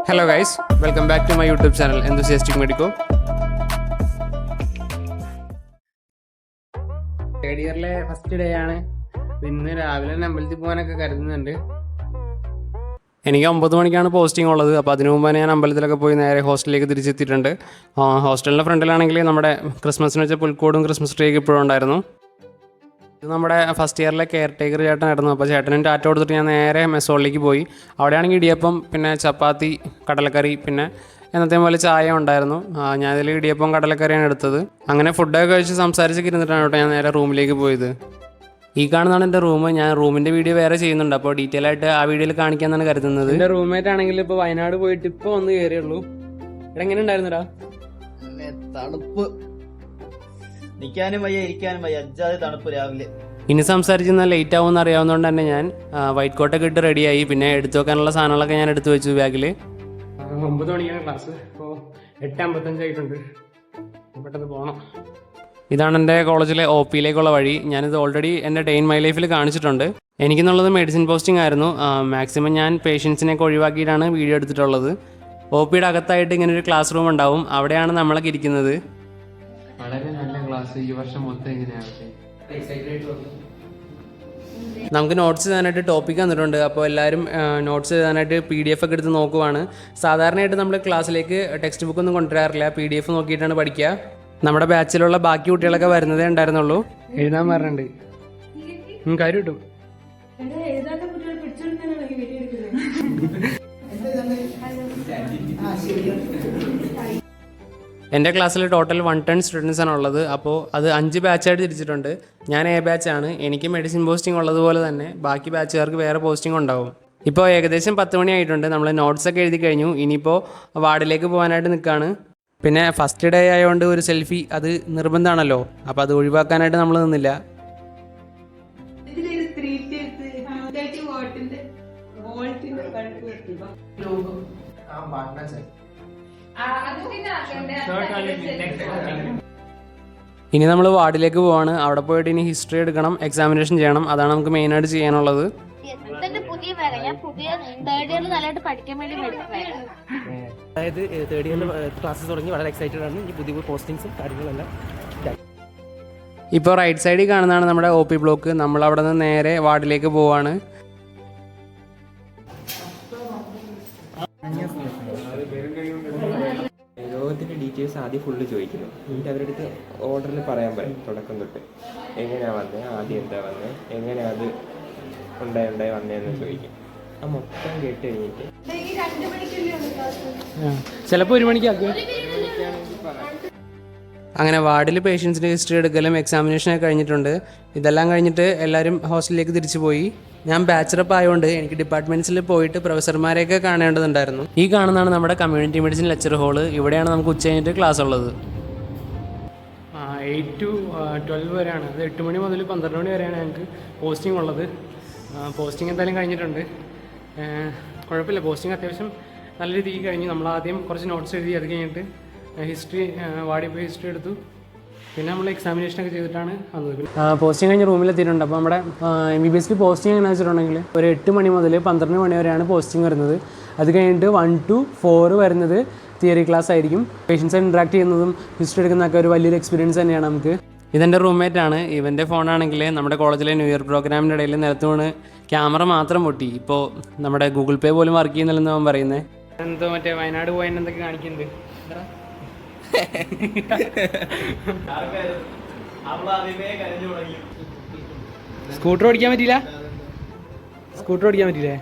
Hello guys, welcome back to my YouTube channel Enthusiastic Medico. Third ഇയറിലെ first day ആണ്. ഇന്ന് രാവിലെ അമ്പലത്തിൽ പോകാനൊക്കെ കരുതുന്നുണ്ട്. എനിക്ക് 9 മണിക്കാണ് പോസ്റ്റിംഗ് ഉള്ളത്. അപ്പോൾ അതിനു മുമ്പ് ഞാൻ അമ്പലത്തിലൊക്കെ പോയി നേരെ ഹോസ്റ്റലിലേക്ക് തിരിച്ചെത്തിയിട്ടുണ്ട്. ഹോസ്റ്റലിൻ്റെ ഫ്രണ്ടിലാണെങ്കിൽ നമ്മുടെ ക്രിസ്മസിന് വെച്ച പുൽക്കൂടും ക്രിസ്മസ് ട്രീയൊക്കെ ഇപ്പോഴും ഉണ്ടായിരുന്നു. ഇത് നമ്മുടെ ഫസ്റ്റ് ഇയറിലെ കെയർ ടേക്കർ ചേട്ടനായിരുന്നു. അപ്പോൾ ചേട്ടനും ടാറ്റ കൊടുത്തിട്ട് ഞാൻ നേരെ മെസ്സോളിലേക്ക് പോയി. അവിടെയാണെങ്കിൽ ഇടിയപ്പം, പിന്നെ ചപ്പാത്തി, കടലക്കറി, പിന്നെ എന്നത്തെ പോലെ ചായ ഉണ്ടായിരുന്നു. ഞാനതിൽ ഇടിയപ്പം കടലക്കറിയാണ് എടുത്തത്. അങ്ങനെ ഫുഡൊക്കെ കഴിച്ച് സംസാരിച്ചൊക്കെ ഇരുന്നിട്ടാണ് കേട്ടോ ഞാൻ നേരെ റൂമിലേക്ക് പോയത്. ഈ കാണുന്നതാണ് എൻ്റെ റൂം. ഞാൻ റൂമിൻ്റെ വീഡിയോ വേറെ ചെയ്യുന്നുണ്ട്. അപ്പോൾ ഡീറ്റെയിൽ ആയിട്ട് ആ വീഡിയോയിൽ കാണിക്കാമെന്നാണ് കരുതുന്നത്. എൻ്റെ റൂംമേറ്റ് ആണെങ്കിൽ ഇപ്പോൾ വയനാട് പോയിട്ട് ഇപ്പോൾ വന്ന് കയറിയുള്ളൂ. ഇവിടെ എങ്ങനെ ഉണ്ടായിരുന്നടാ? തണുപ്പ്, നിൽക്കാനും വയ്യ ഇരിക്കാനും വയ്യ, അഞ്ചാറ് തണുപ്പ് രാവിലെ. ഇനി സംസാരിച്ചെന്നാൽ ലേറ്റ് ആവുമെന്ന് അറിയാവുന്നതുകൊണ്ട് തന്നെ ഞാൻ വൈറ്റ് കോട്ടൊക്കെ ഇട്ട് റെഡിയായി. പിന്നെ എടുത്തു വെക്കാനുള്ള സാധനങ്ങളൊക്കെ ഞാൻ എടുത്തു വെച്ചു ബാഗിൽ. 9 മണിക്കാണ് ക്ലാസ്. ഇപ്പോൾ 8:55 ആയിട്ടുണ്ട്. പെട്ടെന്ന് പോകണം. ഇതാണ് എൻ്റെ കോളേജിലെ OP-യിലേക്കുള്ള വഴി. ഞാനിത് ഓൾറെഡി എൻ്റെ ഡേ ഇൻ മൈ ലൈഫിൽ കാണിച്ചിട്ടുണ്ട്. എനിക്കെന്നുള്ളത് മെഡിസിൻ പോസ്റ്റിംഗ് ആയിരുന്നു. മാക്സിമം ഞാൻ പേഷ്യൻസിനെയൊക്കെ ഒഴിവാക്കിയിട്ടാണ് വീഡിയോ എടുത്തിട്ടുള്ളത്. OP-യുടെ അകത്തായിട്ട് ഇങ്ങനെ ഒരു ക്ലാസ് റൂം ഉണ്ടാവും. അവിടെയാണ് നമ്മളൊക്കെ ഇരിക്കുന്നത്. വളരെ നല്ല ക്ലാസ്. ഈ വർഷം മൊത്തം എങ്ങനെയാണ്? നമുക്ക് നോട്ട്സ് എഴുതാനായിട്ട് ടോപ്പിക് തന്നിട്ടുണ്ട്. അപ്പോൾ എല്ലാവരും നോട്ട്സ് എഴുതാനായിട്ട് PDF ഒക്കെ എടുത്ത് നോക്കുവാണ്. സാധാരണയായിട്ട് നമ്മൾ ക്ലാസ്സിലേക്ക് ടെക്സ്റ്റ് ബുക്ക് ഒന്നും കൊണ്ടുവരാറില്ല. PDF നോക്കിയിട്ടാണ് പഠിക്കുക. നമ്മുടെ ബാച്ചിലുള്ള ബാക്കി കുട്ടികളൊക്കെ വരുന്നതേ ഉണ്ടായിരുന്നുള്ളൂ. എഴുതാൻ പറഞ്ഞിട്ടുണ്ട്. കാര്യം കിട്ടും. എൻ്റെ ക്ലാസ്സിൽ ടോട്ടൽ 110 സ്റ്റുഡൻസ് ആണ് ഉള്ളത്. അപ്പോൾ അത് 5 ബാച്ചായിട്ട് തിരിച്ചിട്ടുണ്ട്. ഞാൻ A ബാച്ചാണ്. എനിക്ക് മെഡിസിൻ പോസ്റ്റിംഗ് ഉള്ളതുപോലെ തന്നെ ബാക്കി ബാച്ചുകാർക്ക് വേറെ പോസ്റ്റിംഗ് ഉണ്ടാവും. ഇപ്പോൾ ഏകദേശം 10 മണി ആയിട്ടുണ്ട്. നമ്മൾ നോട്ട്സൊക്കെ എഴുതി കഴിഞ്ഞു. ഇനിയിപ്പോൾ വാർഡിലേക്ക് പോകാനായിട്ട് നിൽക്കുകയാണ്. പിന്നെ ഫസ്റ്റ് ഡേ ആയതുകൊണ്ട് ഒരു സെൽഫി അത് നിർബന്ധമാണല്ലോ. അപ്പോൾ അത് ഒഴിവാക്കാനായിട്ട് നമ്മൾ നിന്നില്ല. ഇനി നമ്മൾ വാർഡിലേക്ക് പോവാണ്. അവിടെ പോയിട്ട് ഇനി ഹിസ്റ്ററി എടുക്കണം, എക്സാമിനേഷൻ ചെയ്യണം. അതാണ് നമുക്ക് മെയിനായിട്ട് ചെയ്യാനുള്ളത്. അതായത് തേർഡ് ഇയറിൽ ക്ലാസ്സസ് തുടങ്ങി വളരെ എക്സൈറ്റഡ് ആണ്. ഈ പുതിയ പോസ്റ്റിംഗ്സും കാര്യങ്ങളെല്ലാം. ഇപ്പോൾ റൈറ്റ് സൈഡിൽ കാണുന്നതാണ് നമ്മുടെ OP ബ്ലോക്ക്. നമ്മൾ അവിടെ നിന്ന് നേരെ വാർഡിലേക്ക് പോവാണ്. രോഗത്തിൻ്റെ ഡീറ്റെയിൽസ് ആദ്യം ഫുള്ള് ചോദിക്കുന്നു. എന്നിട്ട് അവരുടെ അടുത്ത് ഓർഡറിൽ പറയാൻ പറയും. തുടക്കം തൊട്ട് എങ്ങനെയാണ് വന്നത്, ആദ്യം എന്താ വന്നത്, എങ്ങനെയാണ് അത് ഉണ്ടായി വന്നതെന്ന് ചോദിക്കും. ആ മൊത്തം കേട്ട് കഴിഞ്ഞിട്ട് ചിലപ്പോൾ 1 മണിക്കാക്കും. അങ്ങനെ വാർഡിൽ പേഷ്യൻസിൻ്റെ ഹിസ്റ്ററി എടുക്കലും എക്സാമിനേഷനൊക്കെ കഴിഞ്ഞിട്ടുണ്ട്. ഇതെല്ലാം കഴിഞ്ഞിട്ട് എല്ലാവരും ഹോസ്റ്റലിലേക്ക് തിരിച്ചു പോയി. ഞാൻ ബാച്ചറപ്പ് ആയതുകൊണ്ട് എനിക്ക് ഡിപ്പാർട്ട്മെൻറ്റ്സിൽ പോയിട്ട് പ്രൊഫസർമാരെയൊക്കെ കാണേണ്ടതുണ്ടായിരുന്നു. ഈ കാണുന്നതാണ് നമ്മുടെ കമ്മ്യൂണിറ്റി മെഡിസിൻ ലെക്ചർ ഹോള്. ഇവിടെയാണ് നമുക്ക് ഉച്ച കഴിഞ്ഞിട്ട് ക്ലാസ് ഉള്ളത്. 8 to 12 വരെയാണ്. അത് 8 മണി മുതൽ 12 മണി വരെയാണ് ഞങ്ങൾക്ക് പോസ്റ്റിംഗ് ഉള്ളത്. പോസ്റ്റിംഗ് എന്തായാലും കഴിഞ്ഞിട്ടുണ്ട്. കുഴപ്പമില്ല, പോസ്റ്റിംഗ് അത്യാവശ്യം നല്ല രീതിക്ക് കഴിഞ്ഞു. നമ്മൾ ആദ്യം കുറച്ച് നോട്ട്സ് എഴുതി. അത് കഴിഞ്ഞിട്ട് ഹിസ്റ്ററി വാർഡിൽ പോയി ഹിസ്റ്ററി എടുത്തു. പിന്നെ നമ്മൾ എക്സാമിനേഷനൊക്കെ ചെയ്തിട്ടാണ് വന്നത്. പോസ്റ്റിംഗ് കഴിഞ്ഞ് റൂമിലെത്തിയിട്ടുണ്ട്. അപ്പോൾ നമ്മുടെ MBBS പോസ്റ്റിംഗ് എങ്ങനെ വെച്ചിട്ടുണ്ടെങ്കിൽ ഒരു 8 മണി മുതൽ 12 മണി വരെയാണ് പോസ്റ്റിംഗ് വരുന്നത്. അത് കഴിഞ്ഞിട്ട് 1 to 4 വരുന്നത് തിയറി ക്ലാസ് ആയിരിക്കും. പേഷ്യൻസ് ഇൻട്രാക്ട് ചെയ്യുന്നതും ഹിസ്റ്ററി എടുക്കുന്നതൊക്കെ ഒരു വലിയൊരു എക്സ്പീരിയൻസ് തന്നെയാണ് നമുക്ക്. ഇതെൻ്റെ റൂംമേറ്റാണ്. ഇവൻ്റെ ഫോണാണെങ്കിൽ നമ്മുടെ കോളേജിലെ ന്യൂ ഇയർ പ്രോഗ്രാമിൻ്റെ ഇടയിൽ നിലത്ത് വീണ് ക്യാമറ മാത്രം പൊട്ടി. ഇപ്പോൾ നമ്മുടെ ഗൂഗിൾ പേ പോലും വർക്ക് ചെയ്യുന്നില്ലെന്ന് അവൻ പറയുന്നത്. എന്തോ മറ്റേ വയനാട് പോയതിന് എന്തൊക്കെ കാണിക്കുന്നുണ്ട്. സ്കൂട്ടർ ഓടിക്കാൻ പറ്റിയില്ല. സ്കൂട്ടർ ഓടിക്കാൻ പറ്റില്ലേ?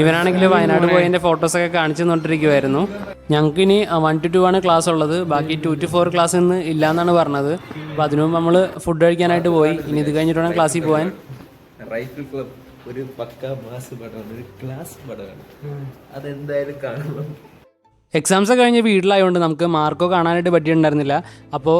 ഇവനാണെങ്കിൽ വയനാട് പോയതിൻ്റെ ഫോട്ടോസൊക്കെ കാണിച്ചു തന്നിട്ടിരിക്കുമായിരുന്നു. ഞങ്ങൾക്ക് ഇനി 1 to 2 ആണ് ക്ലാസ് ഉള്ളത്. ബാക്കി 2 to 4 ക്ലാസ് ഇന്ന് ഇല്ലയെന്നാണ് പറഞ്ഞത്. അപ്പോൾ അതിനു മുമ്പ് നമ്മൾ ഫുഡ് കഴിക്കാനായിട്ട് പോയി. ഇനി ഇത് കഴിഞ്ഞിട്ട് വേണം ക്ലാസ്സിൽ പോകാൻ. റൈഫിൾ ക്ലബ് ഒരു പക്ക മാസ് പടമാണ്, ഒരു ക്ലാസ് പടമാണ്. അതെന്തായാലും കാണണം. എക്സാംസ് കഴിഞ്ഞ് വീട്ടിലായതുകൊണ്ട് നമുക്ക് മാർക്കോ കാണാനായിട്ട് പറ്റിയിട്ടുണ്ടായിരുന്നില്ല. അപ്പോൾ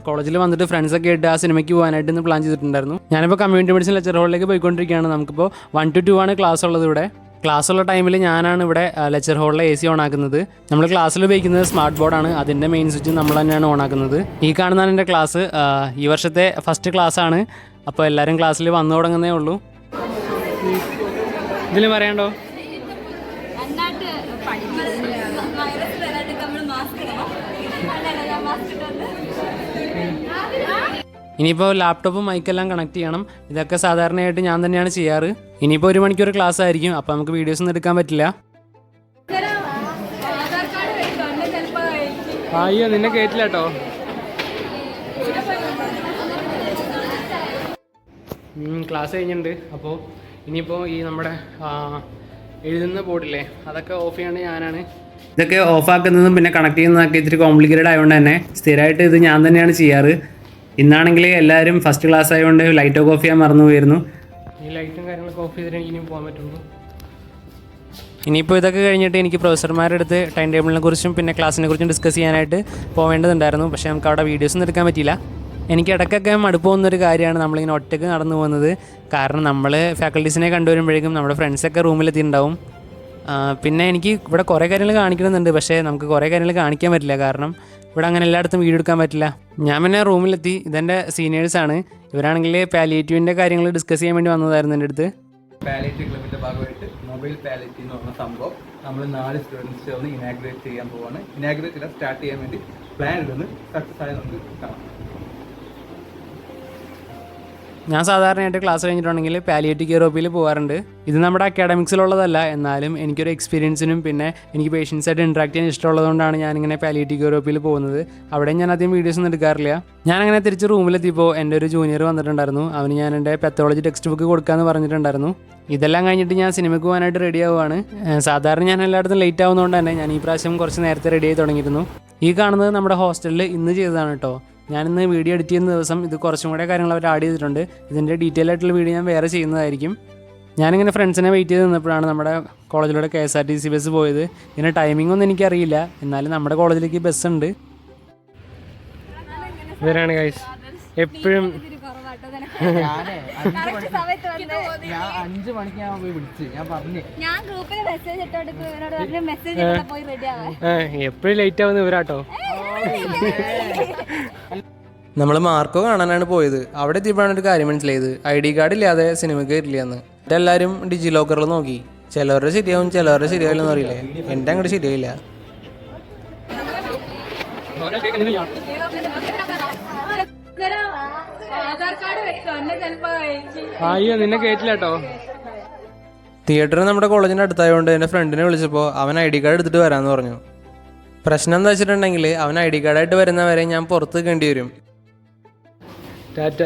കോളേജിൽ വന്നിട്ട് ഫ്രണ്ട്സൊക്കെ ആയിട്ട് ആ സിനിമയ്ക്ക് പോകാനായിട്ട് ഇന്ന് പ്ലാൻ ചെയ്തിട്ടുണ്ടായിരുന്നു. ഞാനിപ്പോൾ കമ്മ്യൂണിറ്റി മെഡിസിൻ ലെക്ചർ ഹോളിലേക്ക് പോയിക്കൊണ്ടിരിക്കുകയാണ്. നമുക്കിപ്പോൾ 1 to 2 ആണ് ക്ലാസ് ഉള്ളത് ഇവിടെ. ക്ലാസ്സുള്ള ടൈമിൽ ഞാനാണ് ഇവിടെ ലെക്ചർ ഹാളിലെ AC ഓൺ ആക്കുന്നത്. നമ്മൾ ക്ലാസ്സിൽ ഉപയോഗിക്കുന്നത് സ്മാർട്ട് ബോർഡാണ്. അതിൻ്റെ മെയിൻ സ്വിച്ച് നമ്മൾ തന്നെയാണ് ഓൺ ആക്കുന്നത്. ഈ കാണുന്നതാണ് എൻ്റെ ക്ലാസ്. ഈ വർഷത്തെ ഫസ്റ്റ് ക്ലാസ്സാണ്. അപ്പോൾ എല്ലാവരും ക്ലാസ്സിൽ വന്നു തുടങ്ങുന്നേ ഉള്ളൂ. ഇതിൽ പറയണ്ടോ? ഇനിയിപ്പോൾ ലാപ്ടോപ്പും മൈക്കെല്ലാം കണക്ട് ചെയ്യണം. ഇതൊക്കെ സാധാരണയായിട്ട് ഞാൻ തന്നെയാണ് ചെയ്യാറ്. ഇനിയിപ്പോൾ 1 മണിക്കൂർ ക്ലാസ് ആയിരിക്കും. അപ്പോൾ നമുക്ക് വീഡിയോസ് ഒന്നും എടുക്കാൻ പറ്റില്ല. അയ്യോ നിന്നെ കേട്ടില്ല കേട്ടോ. ക്ലാസ് കഴിഞ്ഞിട്ടുണ്ട്. അപ്പോൾ ഇനിയിപ്പോൾ ഈ നമ്മുടെ എഴുതുന്ന ബോർഡില്ലേ അതൊക്കെ ഓഫ് ചെയ്യേണ്ടത് ഞാനാണ്. ഇതൊക്കെ ഓഫാക്കുന്നതും പിന്നെ കണക്ട് ചെയ്യുന്നതൊക്കെ ഇത്തിരി കോംപ്ലിക്കേറ്റഡ് ആയതുകൊണ്ട് തന്നെ സ്ഥിരമായിട്ട് ഇത് ഞാൻ തന്നെയാണ് ചെയ്യാറ്. ഇന്നാണെങ്കിൽ എല്ലാവരും ഫസ്റ്റ് ക്ലാസ് ആയതുകൊണ്ട് ലൈറ്റൊക്കെ ഓഫ് ചെയ്യാൻ മറന്നു പോയിരുന്നു. ഈ ലൈറ്റും കാര്യങ്ങളൊക്കെ ഓഫ് ചെയ്തിട്ട് ഇനിയും പോകാൻ പറ്റുള്ളൂ. ഇനിയിപ്പോൾ ഇതൊക്കെ കഴിഞ്ഞിട്ട് എനിക്ക് പ്രൊഫസർമാരുടെ അടുത്ത് ടൈം ടേബിളിനെ കുറിച്ചും പിന്നെ ക്ലാസ്സിനെ കുറിച്ചും ഡിസ്കസ് ചെയ്യാനായിട്ട് പോവേണ്ടതുണ്ടായിരുന്നു. പക്ഷേ നമുക്ക് അവിടെ വീഡിയോസ് ഒന്നും എടുക്കാൻ പറ്റിയില്ല. എനിക്ക് ഇടയ്ക്കൊക്കെ മടുപ്പ് പോകുന്നൊരു കാര്യമാണ് നമ്മളിങ്ങനെ ഒറ്റയ്ക്ക് നടന്നു പോകുന്നത്. കാരണം നമ്മൾ ഫാക്കൽറ്റീസിനെ കണ്ടുവരുമ്പോഴേക്കും നമ്മുടെ ഫ്രണ്ട്സൊക്കെ റൂമിലെത്തിയിട്ടുണ്ടാവും. പിന്നെ എനിക്ക് ഇവിടെ കുറേ കാര്യങ്ങൾ കാണിക്കണമെന്നുണ്ട്. പക്ഷേ നമുക്ക് കുറേ കാര്യങ്ങൾ കാണിക്കാൻ പറ്റില്ല. കാരണം ഇവിടെ അങ്ങനെ എല്ലായിടത്തും വീഡിയോ എടുക്കാൻ പറ്റില്ല. ഞാൻ പിന്നെ റൂമിലെത്തി. ഇതെൻ്റെ സീനിയേഴ്സാണ്. ഇവരാണെങ്കിൽ പാലിയേറ്റീവിൻ്റെ കാര്യങ്ങൾ ഡിസ്കസ് ചെയ്യാൻ വേണ്ടി വന്നതായിരുന്നു എൻ്റെ അടുത്ത്. പാലിയേറ്റീവ് ക്ലബിൻ്റെ ഭാഗമായിട്ട് മൊബൈൽ പാലിയേറ്റീവ് എന്ന് പറഞ്ഞ സംഭവം നമ്മൾ 4 സ്റ്റുഡൻസ് ചേർന്ന് ഇനാഗ്രേറ്റ് ചെയ്യാൻ പോവാണ്. ഇനാഗ്രേറ്റ് എല്ലാം സ്റ്റാർട്ട് ചെയ്യാൻ വേണ്ടി പ്ലാൻ ഇടുന്നത് സക്സസ് ആയി നമുക്ക് കാണാം. ഞാൻ സാധാരണയായിട്ട് ക്ലാസ് കഴിഞ്ഞിട്ടുണ്ടെങ്കിൽ പാലിയേറ്റീവ് കെയർ ഓഫിൽ പോകാറുണ്ട്. ഇത് നമ്മുടെ അക്കാഡമിക്സിലുള്ളതല്ല. എന്നാലും എനിക്കൊരു എക്സ്പീരിയൻസിനും പിന്നെ എനിക്ക് പേഷ്യൻസായിട്ട് ഇൻട്രാക്ട് ചെയ്യാൻ ഇഷ്ടമുള്ളതുകൊണ്ടാണ് ഞാനിങ്ങനെ പാലിയേറ്റീവ് കെയർ ഓഫിൽ പോകുന്നത്. അവിടെ ഞാൻ അധികം വീഡിയോസ് ഒന്നും എടുക്കാറില്ല. ഞാനങ്ങനെ തിരിച്ച് റൂമിലെത്തിയപ്പോൾ എൻ്റെ ഒരു ജൂനിയർ വന്നിട്ടുണ്ടായിരുന്നു. അവന് ഞാൻ എൻ്റെ പെത്തോളജി ടെക്സ്റ്റ് ബുക്ക് കൊടുക്കാമെന്ന് പറഞ്ഞിട്ടുണ്ടായിരുന്നു. ഇതെല്ലാം കഴിഞ്ഞിട്ട് ഞാൻ സിനിമയ്ക്ക് പോകാനായിട്ട് റെഡി ആവുകയാണ്. സാധാരണ ഞാൻ എല്ലായിടത്തും ലേറ്റ് ആവുന്നതുകൊണ്ട് തന്നെ ഞാൻ ഈ പ്രാവശ്യം കുറച്ച് നേരത്തെ റെഡി ആയി തുടങ്ങിയിരുന്നു. ഈ കാണുന്നത് നമ്മുടെ ഹോസ്റ്റലിൽ ഇന്ന് ചെയ്തതാണ് കേട്ടോ. ഞാനിന്ന് വീഡിയോ എഡിറ്റ് ചെയ്യുന്ന ദിവസം ഇത് കുറച്ചും കൂടെ കാര്യങ്ങൾ അവർ ആഡ് ചെയ്തിട്ടുണ്ട്. ഇതിൻ്റെ ഡീറ്റെയിൽ ആയിട്ടുള്ള വീഡിയോ ഞാൻ വേറെ ചെയ്യുന്നതായിരിക്കും. ഞാനിങ്ങനെ ഫ്രണ്ട്സിനെ വെയിറ്റ് ചെയ്ത് നിന്നപ്പോഴാണ് നമ്മുടെ കോളേജിലൂടെ KSRTC ബസ് പോയത്. ഇതിൻ്റെ ടൈമിംഗ് ഒന്നും എനിക്കറിയില്ല. എന്നാലും നമ്മുടെ കോളേജിലേക്ക് ബസ്സുണ്ട്. ഇവരാണ് ഗൈസ് എപ്പോഴും 5 മണിക്ക് ഞാൻ പോയി വിളിച്ച് ഞാൻ പറഞ്ഞു എപ്പോഴും ലേറ്റ് ആവുന്ന ഇവരാട്ടോ. നമ്മൾ മാർക്കോ കാണാനാണ് പോയത്. അവിടെ എത്തിയപ്പോഴാണ് ഒരു കാര്യം മനസ്സിലായത്. ID കാർഡ് ഇല്ലാതെ സിനിമയ്ക്ക് കയറില്ല എന്ന്. എല്ലാവരും ഡിജി ലോക്കറിൽ നോക്കി. ചിലവരുടെ ശരിയാവും, ചിലവരുടെ ശരിയാവില്ലെന്ന് അറിയില്ലേ. എൻ്റെ അങ്ങോട്ട് ശരിയായില്ല. അയ്യോ നിന്നെ കേട്ടില്ല കേട്ടോ. തിയേറ്റർ നമ്മുടെ കോളേജിൻ്റെ അടുത്തായതുകൊണ്ട് എൻ്റെ ഫ്രണ്ടിനെ വിളിച്ചപ്പോൾ അവൻ ID കാർഡ് എടുത്തിട്ട് വരാമെന്ന് പറഞ്ഞു. പ്രശ്നം എന്താ വെച്ചിട്ടുണ്ടെങ്കിൽ അവൻ ID കാർഡായിട്ട് വരുന്നവരെ ഞാൻ പുറത്ത് നിൽക്കേണ്ടി വരും. ടാറ്റ.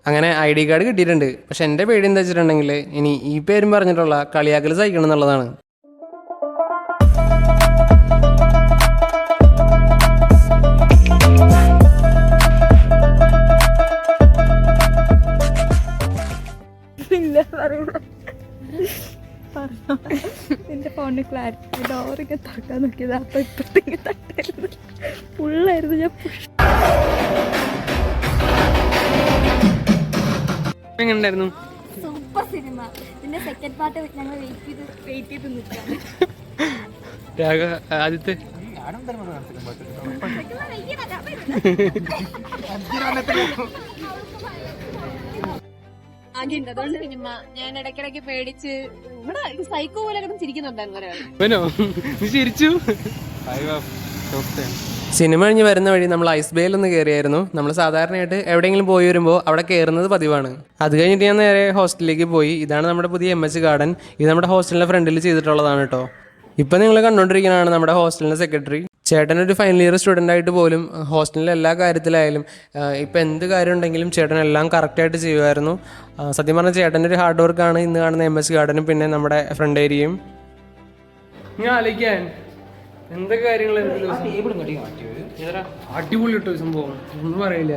അങ്ങനെ ID കാർഡ് കിട്ടിയിട്ടുണ്ട്. പക്ഷെ എൻ്റെ പേടി എന്താ വെച്ചിട്ടുണ്ടെങ്കിൽ ഇനി ഈ പേരും പറഞ്ഞിട്ടുള്ള കളിയാക്കൽ സഹിക്കണം എന്നുള്ളതാണ്. എന്റെ ഫോണിന് ക്ലാരിറ്റി ഡോറിങ്ങനെ തട്ടാൻ നോക്കിയത്. അപ്പൊ ഇപ്പഴത്തേക്ക് തട്ടായിരുന്നു ഫുള്ളായിരുന്നു. ഞാൻ എങ്ങനെയുണ്ടായിരുന്നു? Super cinema. ഇതിന്റെ സെക്കൻഡ് പാർട്ട് ഞങ്ങൾ വെയിറ്റ് ചെയ്ത് നിൽക്കാണ്. ആദ്യത്തെ അതുകൊണ്ട് സിനിമ ഞാൻ ഇടയ്ക്കിടയ്ക്ക് പേടിച്ച് ഇവിടെ സൈക്കോ പോലെ കിടന്ന് ചിരിക്കുന്നുണ്ടായിരുന്നു ഒരാൾ. നീ ചിരിച്ചു. സിനിമ കഴിഞ്ഞ് വരുന്ന വഴി നമ്മൾ ഐസ് ബേയിലൊന്ന് കയറിയായിരുന്നു. നമ്മൾ സാധാരണയായിട്ട് എവിടെയെങ്കിലും പോയി വരുമ്പോൾ അവിടെ കയറുന്നത് പതിവാണ്. അത് കഴിഞ്ഞിട്ട് ഞാൻ നേരെ ഹോസ്റ്റലിലേക്ക് പോയി. ഇതാണ് നമ്മുടെ പുതിയ MH ഗാർഡൻ. ഇത് നമ്മുടെ ഹോസ്റ്റലിൻ്റെ ഫ്രണ്ടിൽ ചെയ്തിട്ടുള്ളതാണ് കേട്ടോ. ഇപ്പം നിങ്ങൾ കണ്ടുകൊണ്ടിരിക്കുന്നതാണ് നമ്മുടെ ഹോസ്റ്റലിൻ്റെ സെക്രട്ടറി. ചേട്ടനൊരു ഫൈനൽ ഇയർ സ്റ്റുഡൻ്റ് ആയിട്ട് പോലും ഹോസ്റ്റലിലെ എല്ലാ കാര്യത്തിലായാലും ഇപ്പം എന്ത് കാര്യം ഉണ്ടെങ്കിലും ചേട്ടൻ എല്ലാം കറക്റ്റായിട്ട് ചെയ്യുമായിരുന്നു. സത്യം പറഞ്ഞാൽ ചേട്ടൻ്റെ ഒരു ഹാർഡ് വർക്കാണ് ഇന്ന് കാണുന്ന MH ഗാർഡനും പിന്നെ നമ്മുടെ ഫ്രണ്ട് ഏരിയയും. ഞാൻ ആലോചിക്കാൻ എന്തൊക്കെ കാര്യങ്ങൾ അടിപൊളി കിട്ടോ സംഭവം, ഒന്നും പറയില്ല.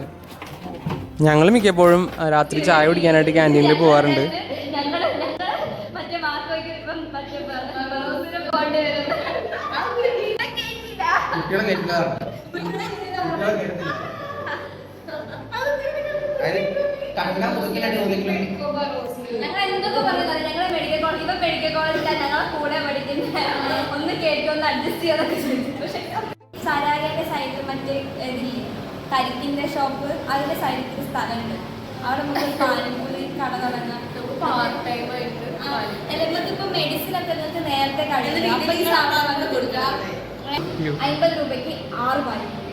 ഞങ്ങൾ മിക്കപ്പോഴും രാത്രി ചായ കുടിക്കാനായിട്ട് ക്യാൻറ്റീനിൽ പോകാറുണ്ട്. ഞങ്ങൾ എന്തൊക്കെ പറഞ്ഞത് ഞങ്ങൾ മെഡിക്കൽ കോളേജ് ഇപ്പൊ മെഡിക്കൽ കോളേജില്ല ഞങ്ങളെ കൂടെ പഠിക്കുന്ന ഒന്ന് കേട്ടോ ഒന്ന് അഡ്ജസ്റ്റ് ചെയ്യാതൊക്കെ ചോദിച്ചു. പക്ഷെ സരാഗന്റെ സൈഡിൽ മറ്റേ കരിക്കിന്റെ ഷോപ്പ് അതിന്റെ സൈഡിൽ ഒരു സ്ഥലമുണ്ട്. അവിടെ നമുക്ക് പാനിപ്പൂരി കട തുടങ്ങാം. ഇപ്പൊ മെഡിസിൻ ഒക്കെ നിങ്ങൾക്ക് നേരത്തെ കഴിയും. അപ്പൊ ഈ സാധനം കൊടുക്കാം 50 രൂപയ്ക്ക് 6 പാനിപ്പൂരി.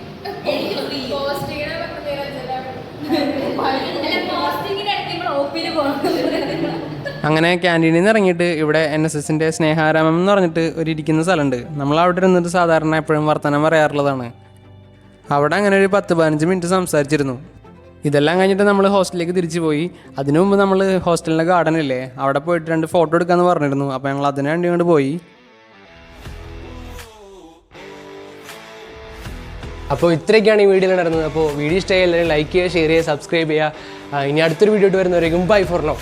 അങ്ങനെ ക്യാൻറ്റീനിൽ നിന്ന് ഇറങ്ങിയിട്ട് ഇവിടെ NSSൻ്റെ സ്നേഹാരാമം എന്ന് പറഞ്ഞിട്ട് ഒരു ഇരിക്കുന്ന സ്ഥലമുണ്ട്. നമ്മൾ അവിടെ ഇരുന്നിട്ട് സാധാരണ എപ്പോഴും വർത്തമാനം പറയാറുള്ളതാണ്. അവിടെ അങ്ങനെ ഒരു 10-15 മിനിറ്റ് സംസാരിച്ചിരുന്നു. ഇതെല്ലാം കഴിഞ്ഞിട്ട് നമ്മൾ ഹോസ്റ്റലിലേക്ക് തിരിച്ചു പോയി. അതിനു മുമ്പ് നമ്മൾ ഹോസ്റ്റലിൻ്റെ ഗാർഡൻ ഇല്ലേ അവിടെ പോയിട്ട് 2 ഫോട്ടോ എടുക്കാമെന്ന് പറഞ്ഞിരുന്നു. അപ്പോൾ ഞങ്ങൾ അതിന് വേണ്ടി കൊണ്ട് പോയി. അപ്പോൾ ഇത്രയൊക്കെയാണ് ഈ വീഡിയോയിൽ നടന്നത്. അപ്പോൾ വീഡിയോ ഇഷ്ടമായി എല്ലാവരും ലൈക്ക് ചെയ്യുക, ഷെയർ ചെയ്യുക, സബ്സ്ക്രൈബ് ചെയ്യുക. ഇനി അടുത്തൊരു വീഡിയോ ആയിട്ട് വരുന്നവരേക്കും ബൈ ഫോർ നൗ.